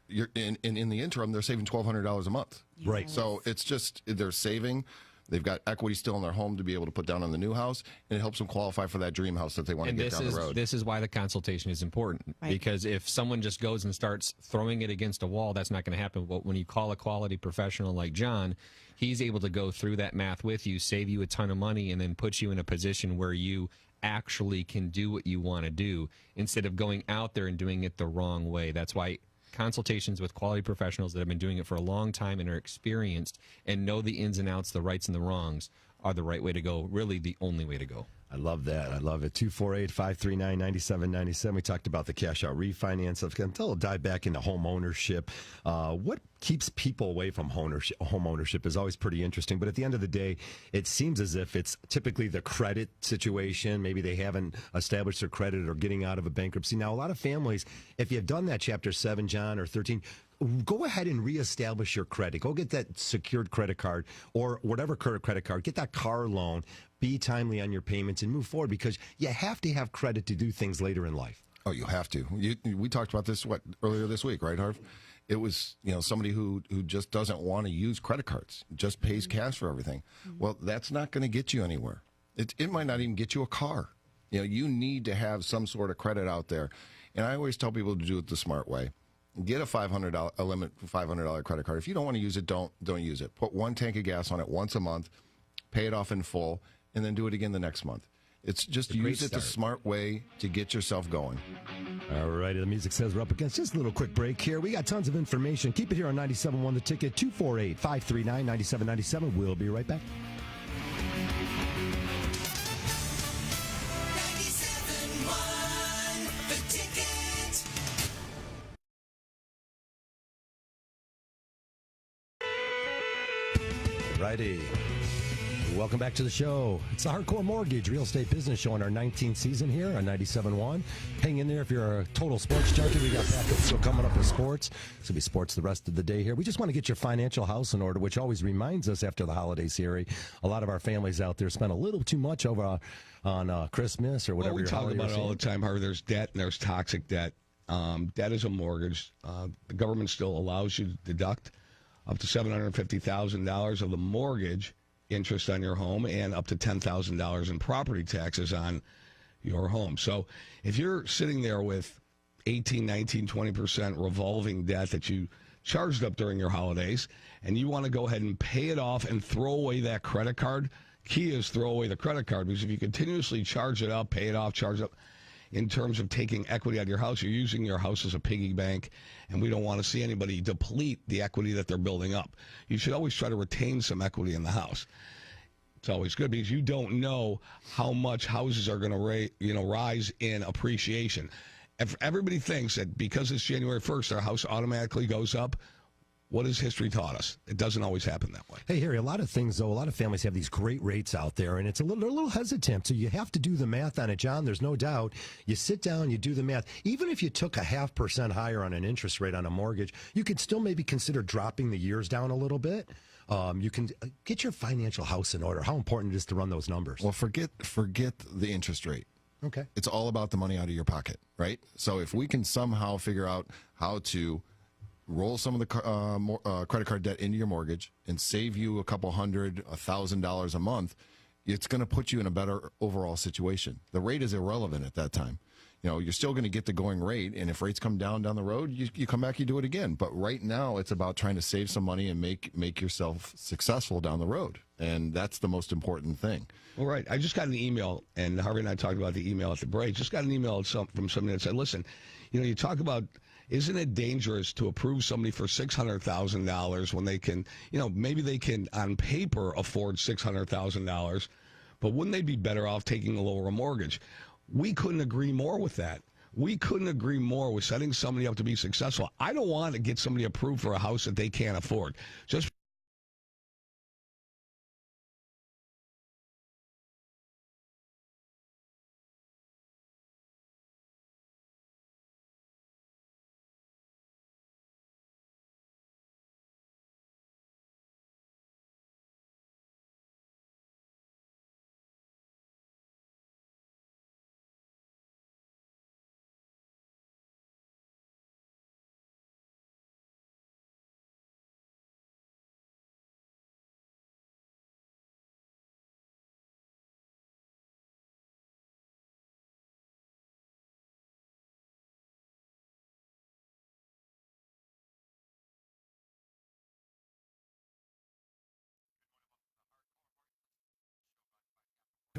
In the interim, they're saving $1,200 a month. Right. So it's just they're saving. They've got equity still in their home to be able to put down on the new house, and it helps them qualify for that dream house that they want to get down the road. This is why the consultation is important, because if someone just goes and starts throwing it against a wall, that's not going to happen. But when you call a quality professional like John, he's able to go through that math with you, save you a ton of money, and then put you in a position where you actually can do what you want to do instead of going out there and doing it the wrong way. That's why consultations with quality professionals that have been doing it for a long time and are experienced and know the ins and outs, the rights and the wrongs, are the right way to go, really the only way to go. I love that. I love it. 248-539-9797. We talked about the cash out refinance. I'll dive back into home ownership. What keeps people away from home ownership is always pretty interesting. But at the end of the day, it seems as if it's typically the credit situation. Maybe they haven't established their credit or getting out of a bankruptcy. Now, a lot of families, if you've done that Chapter 7, John, or 13, go ahead and reestablish your credit. Go get that secured credit card or whatever credit card. Get that car loan. Be timely on your payments and move forward, because you have to have credit to do things later in life. Oh, you have to. We talked about this earlier this week, right, Harv? It was somebody who just doesn't want to use credit cards, just pays cash for everything. Well, that's not going to get you anywhere. It might not even get you a car. You need to have some sort of credit out there, and I always tell people to do it the smart way. Get a $500 credit card. If you don't want to use it, don't use it. Put one tank of gas on it once a month, pay it off in full, and then do it again the next month. It's just use it the smart way to get yourself going. All right, the music says we're up against just a little quick break here. We got tons of information. Keep it here on 97.1 The Ticket, 248-539-9797. We'll be right back. 97.1 The Ticket. Righty. Welcome back to the show. It's the Hardcore Mortgage Real Estate Business Show in our 19th season here on 97.1. Hang in there if you're a total sports junkie. We got backup still coming up with sports. It's going to be sports the rest of the day here. We just want to get your financial house in order, which always reminds us after the holidays here. A lot of our families out there spend a little too much over on Christmas or whatever. Well, we talk about it all the time, Harvey. There's debt and there's toxic debt. Debt is a mortgage. The government still allows you to deduct up to $750,000 of the mortgage interest on your home and up to $10,000 in property taxes on your home. So if you're sitting there with 18, 19, 20% revolving debt that you charged up during your holidays and you want to go ahead and pay it off and throw away that credit card, key is throw away the credit card, because if you continuously charge it up, pay it off, charge it up, in terms of taking equity out of your house, you're using your house as a piggy bank, and we don't want to see anybody deplete the equity that they're building up. You should always try to retain some equity in the house. It's always good because you don't know how much houses are going to rise in appreciation. If everybody thinks that because it's January 1st, their house automatically goes up, what has history taught us? It doesn't always happen that way. Hey, Harry, a lot of things, though, a lot of families have these great rates out there, and they're a little hesitant. So you have to do the math on it, John. There's no doubt. You sit down, you do the math. Even if you took a 0.5% higher on an interest rate on a mortgage, you could still maybe consider dropping the years down a little bit. You can get your financial house in order. How important it is to run those numbers. Well, forget the interest rate. Okay. It's all about the money out of your pocket, right? So if we can somehow figure out how to roll some of the credit card debt into your mortgage and save you a couple $100, $1,000 a month, it's going to put you in a better overall situation. The rate is irrelevant at that time. You're still going to get the going rate, and if rates come down the road, you come back, you do it again. But right now, it's about trying to save some money and make yourself successful down the road, and that's the most important thing. All right. I just got an email, and Harvey and I talked about the email at the break. Just got an email from somebody that said, listen, you talk about, isn't it dangerous to approve somebody for $600,000 when they can, maybe they can on paper afford $600,000, but wouldn't they be better off taking a lower mortgage? We couldn't agree more with that. We couldn't agree more with setting somebody up to be successful. I don't want to get somebody approved for a house that they can't afford. Just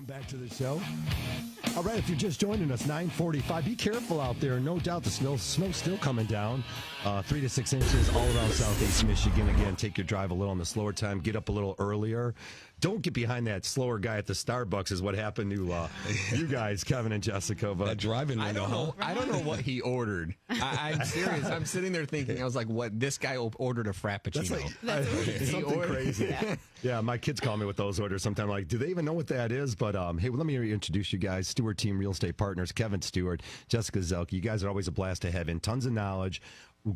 Welcome back to the show. All right, if you're just joining us, 9:45. Be careful out there. No doubt the snow's still coming down. 3 to 6 inches all around southeast Michigan. Again, take your drive a little on the slower time. Get up a little earlier. Don't get behind that slower guy at the Starbucks is what happened to you guys, Kevin and Jessica. But that driving window. I don't know what he ordered. I'm serious. I'm sitting there thinking, I was like, what? This guy ordered a Frappuccino. That's something crazy. Yeah, my kids call me with those orders sometimes. Like, do they even know what that is? But hey, let me introduce you guys. Stewart Team Real Estate Partners, Kevin Stewart, Jessica Zelke. You guys are always a blast to have in. Tons of knowledge.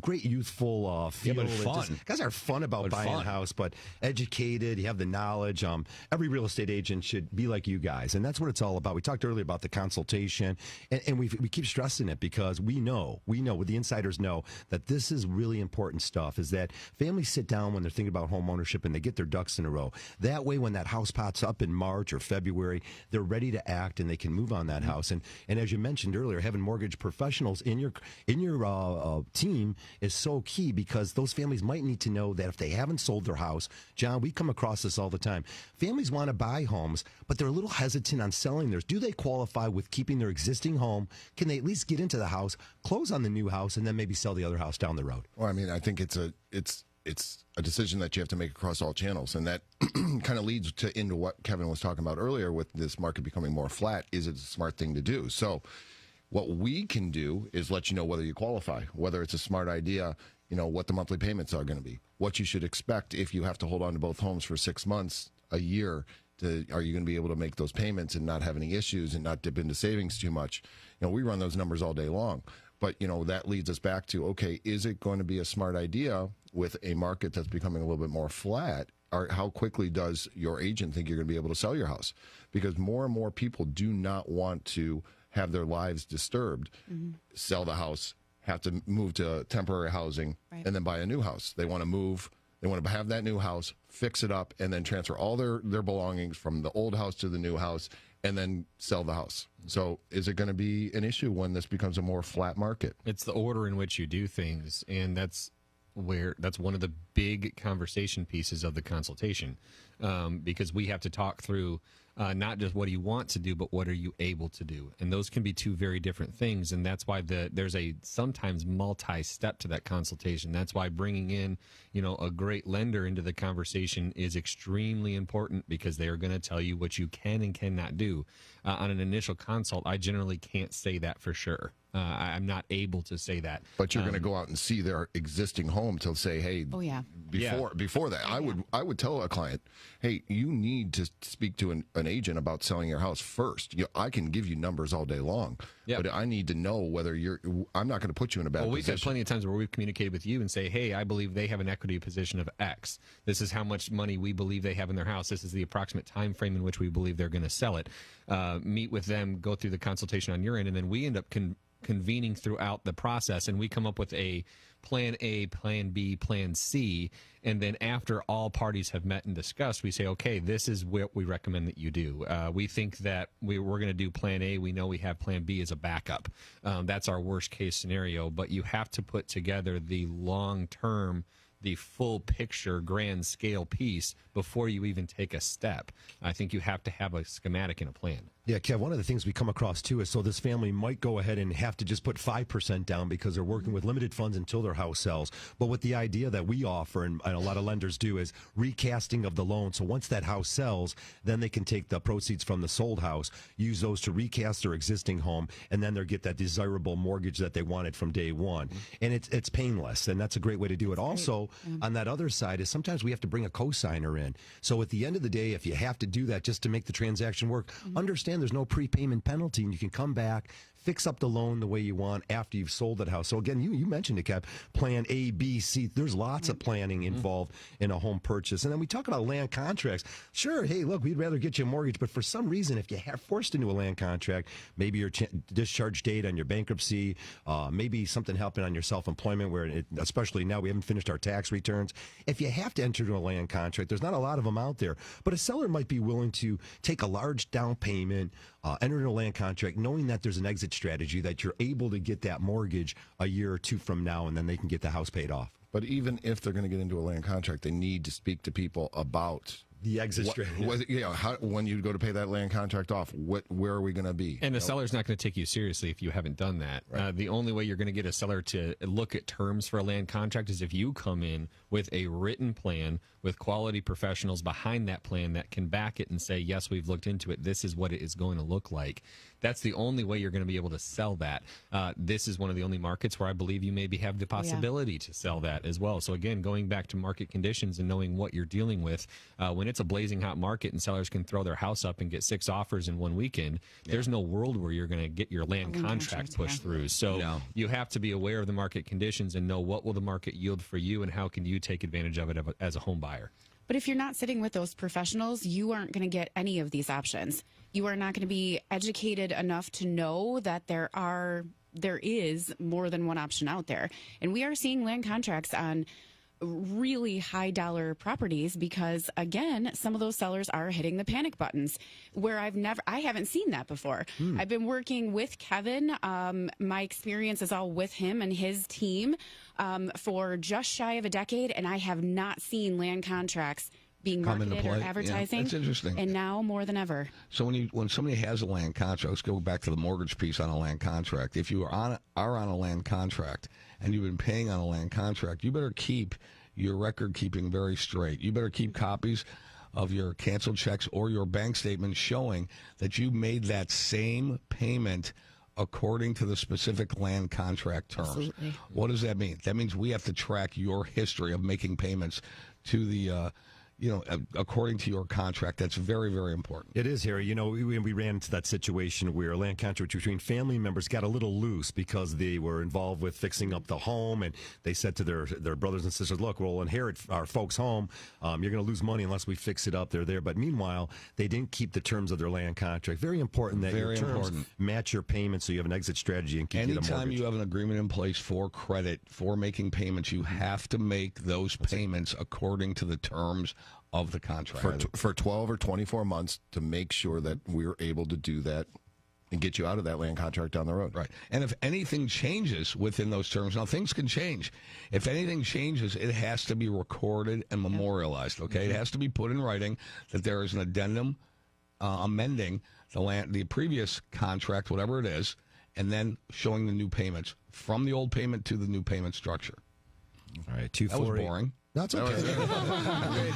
Great youthful feel. Yeah, but fun. Guys are fun about buying a house, but educated. You have the knowledge. Every real estate agent should be like you guys, and that's what it's all about. We talked earlier about the consultation, and we keep stressing it because we know, the insiders know that this is really important stuff. Is that families sit down when they're thinking about home ownership and they get their ducks in a row. That way, when that house pops up in March or February, they're ready to act and they can move on that house. And as you mentioned earlier, having mortgage professionals in your team is so key because those families might need to know that if they haven't sold their house, John, we come across this all the time. Families want to buy homes, but they're a little hesitant on selling theirs. Do they qualify with keeping their existing home? Can they at least get into the house, close on the new house, and then maybe sell the other house down the road? Well, I mean, I think it's a decision that you have to make across all channels, and that kind of leads into what Kevin was talking about earlier with this market becoming more flat. Is it a smart thing to do? So what we can do is let you know whether you qualify, whether it's a smart idea, what the monthly payments are going to be, what you should expect if you have to hold on to both homes for 6 months, a year. Are you going to be able to make those payments and not have any issues and not dip into savings too much? We run those numbers all day long. But, that leads us back to, okay, is it going to be a smart idea with a market that's becoming a little bit more flat? Or how quickly does your agent think you're going to be able to sell your house? Because more and more people do not want to have their lives disturbed, sell the house, have to move to temporary housing, and then buy a new house. They want to move. They want to have that new house, fix it up, and then transfer all their belongings from the old house to the new house, and then sell the house. So is it going to be an issue when this becomes a more flat market? It's the order in which you do things, and that's one of the big conversation pieces of the consultation, because we have to talk through not just what do you want to do, but what are you able to do, and those can be two very different things. And that's why there's a sometimes multi-step to that consultation. That's why bringing in a great lender into the conversation is extremely important, because they are going to tell you what you can and cannot do. On an initial consult, I generally can't say that for sure. I'm not able to say that. But you're going to go out and see their existing home to say, hey, before that, I would tell a client, hey, you need to speak to an agent about selling your house first. I can give you numbers all day long, but I need to know whether I'm not going to put you in a bad position. We've had plenty of times where we've communicated with you and say, hey, I believe they have an equity position of X. This is how much money we believe they have in their house. This is the approximate time frame in which we believe they're going to sell it. Meet with them, go through the consultation on your end, and then we end up convening throughout the process, and we come up with a plan A, plan B, plan C, and then after all parties have met and discussed, we say, okay, this is what we recommend that you do. We think that we're going to do plan A. We know we have plan B as a backup. That's our worst case scenario, but you have to put together the long-term, the full picture, grand scale piece before you even take a step. I think you have to have a schematic and a plan. Yeah, Kev, one of the things we come across, too, is so this family might go ahead and have to just put 5% down because they're working with limited funds until their house sells. But with the idea that we offer, and a lot of lenders do, is recasting of the loan. So once that house sells, then they can take the proceeds from the sold house, use those to recast their existing home, and then they'll get that desirable mortgage that they wanted from day one. And it's painless, and that's a great way to do it. Also, on that other side is sometimes we have to bring a cosigner in. So at the end of the day, if you have to do that just to make the transaction work, understand there's no prepayment penalty, and you can come back, fix up the loan the way you want after you've sold that house. So again, you mentioned it, Kev, plan A, B, C. There's lots of planning involved in a home purchase. And then we talk about land contracts. Sure, hey, look, we'd rather get you a mortgage, but for some reason, if you have forced into a land contract, maybe your discharge date on your bankruptcy, maybe something happened on your self-employment where, especially now we haven't finished our tax returns. If you have to enter into a land contract, there's not a lot of them out there, but a seller might be willing to take a large down payment, enter into a land contract, knowing that there's an exit strategy that you're able to get that mortgage a year or two from now, and then they can get the house paid off. But even if they're going to get into a land contract, they need to speak to people about The exit strategy. When you go to pay that land contract off, where are we going to be? And the seller's not going to take you seriously if you haven't done that. Right. The only way you're going to get a seller to look at terms for a land contract is if you come in with a written plan with quality professionals behind that plan that can back it and say, yes, we've looked into it. This is what it is going to look like. That's the only way you're going to be able to sell that. This is one of the only markets where I believe you maybe have the possibility to sell that as well. So again, going back to market conditions and knowing what you're dealing with, when it's a blazing hot market and sellers can throw their house up and get 6 offers in one weekend, there's no world where you're going to get your land contract pushed through. So you have to be aware of the market conditions and know what will the market yield for you and how can you take advantage of it as a home buyer. But if you're not sitting with those professionals, you aren't going to get any of these options. You are not going to be educated enough to know that there is more than one option out there. And we are seeing land contracts on really high dollar properties because, again, some of those sellers are hitting the panic buttons where I haven't seen that before. I've been working with Kevin. My experience is all with him and his team for just shy of a decade, and I have not seen land contracts being marketed or advertising. That's interesting. And now more than ever. So when somebody has a land contract, let's go back to the mortgage piece on a land contract. If you are on a land contract and you've been paying on a land contract, you better keep your record keeping very straight. You better keep copies of your canceled checks or your bank statement showing that you made that same payment according to the specific land contract terms. Absolutely. What does that mean? That means we have to track your history of making payments to the according to your contract. That's very, very important. It is, Harry. We ran into that situation where a land contract between family members got a little loose because they were involved with fixing up the home, and they said to their brothers and sisters, look, we'll inherit our folks' home. You're going to lose money unless we fix it up. They're there. But meanwhile, they didn't keep the terms of their land contract. Very important that your terms match your payments so you have an exit strategy and keep the mortgage. Anytime you have an agreement in place for credit, for making payments, you have to make those payments according to the terms of the contract for 12 or 24 months to make sure that we're able to do that and get you out of that land contract down the road. Right. And if anything changes within those terms, now things can change. If anything changes, it has to be recorded and memorialized. Okay, it has to be put in writing that there is an addendum amending the previous contract, whatever it is, and then showing the new payments from the old payment to the new payment structure. All right, that was boring. That's okay.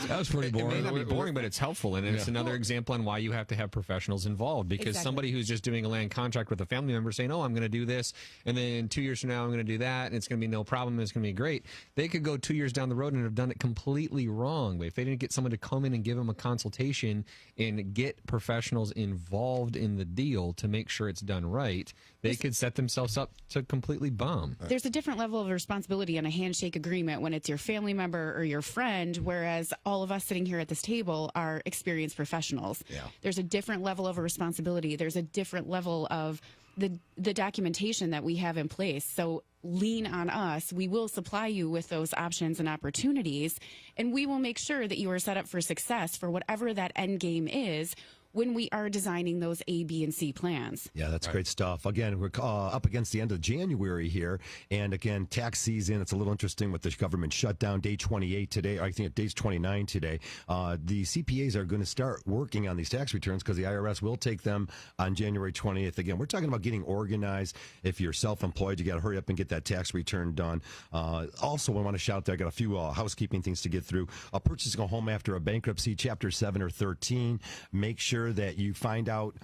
That was pretty boring. It may not be boring, but it's helpful, and it's another example on why you have to have professionals involved. Because somebody who's just doing a land contract with a family member saying, "Oh, I'm going to do this, and then 2 years from now I'm going to do that, and it's going to be no problem, and it's going to be great." They could go 2 years down the road and have done it completely wrong. But if they didn't get someone to come in and give them a consultation and get professionals involved in the deal to make sure it's done right, they could set themselves up to completely bomb. There's a different level of responsibility on a handshake agreement when it's your family member or your friend, whereas all of us sitting here at this table are experienced professionals. Yeah. There's a different level of responsibility. There's a different level of the documentation that we have in place. So lean on us. We will supply you with those options and opportunities, and we will make sure that you are set up for success for whatever that end game is when we are designing those A, B, and C plans. Yeah, that's great stuff. Again, we're up against the end of January here. And again, tax season, it's a little interesting with the government shutdown. Day 28 today, I think day's 29 today. The CPAs are going to start working on these tax returns because the IRS will take them on January 20th. Again, we're talking about getting organized. If you're self-employed, you got to hurry up and get that tax return done. Also, I want to shout there, I got a few housekeeping things to get through. Purchasing a home after a bankruptcy, Chapter 7 or 13. Make sure that you find out,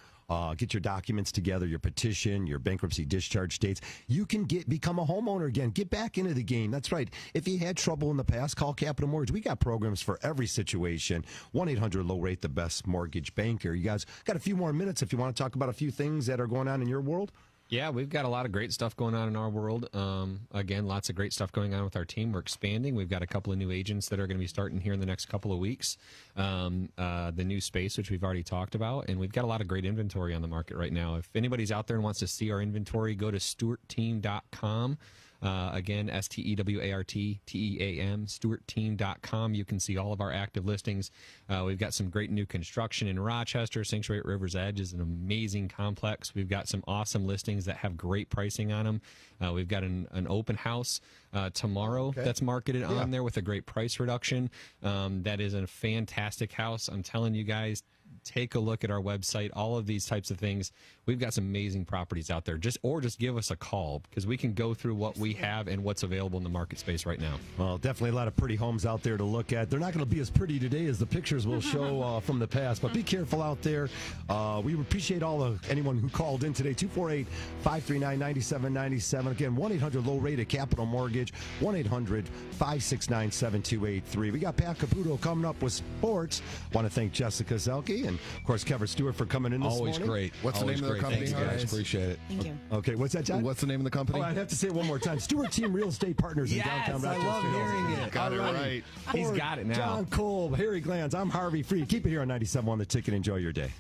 get your documents together, your petition, your bankruptcy discharge dates. You can become a homeowner again. Get back into the game. That's right. If you had trouble in the past, call Capital Mortgage. We got programs for every situation. 1-800-LOW-RATE, the best mortgage banker. You guys got a few more minutes if you want to talk about a few things that are going on in your world. Yeah, we've got a lot of great stuff going on in our world. Again, lots of great stuff going on with our team. We're expanding. We've got a couple of new agents that are going to be starting here in the next couple of weeks. The new space, which we've already talked about. And we've got a lot of great inventory on the market right now. If anybody's out there and wants to see our inventory, go to stewartteam.com. Again, STEWARTTEAM, StewartTeam.com. You can see all of our active listings. We've got some great new construction in Rochester. Sanctuary at River's Edge is an amazing complex. We've got some awesome listings that have great pricing on them. We've got an open house tomorrow that's marketed on there with a great price reduction. That is a fantastic house. I'm telling you guys, take a look at our website, all of these types of things. We've got some amazing properties out there. Just give us a call because we can go through what we have and what's available in the market space right now. Well, definitely a lot of pretty homes out there to look at. They're not going to be as pretty today as the pictures will show from the past, but be careful out there. We appreciate anyone who called in today. 248-539-9797. Again, 1-800-LOW-RATE at Capital Mortgage, 1-800-569-7283. We got Pat Caputo coming up with sports. Want to thank Jessica Zelke and, of course, Kevin Stewart for coming in this morning. Always great. What's the name of the company? Thanks, guys. Appreciate it. Thank you. Okay, what's that, John? What's the name of the company? Oh, I'd have to say it one more time. Stewart Team Real Estate Partners in downtown Rochester. I love hearing it. Got it right. He's got it now. John Kolb, Harry Glanz, I'm Harvey Free. Keep it here on 97.1 The Ticket. Enjoy your day.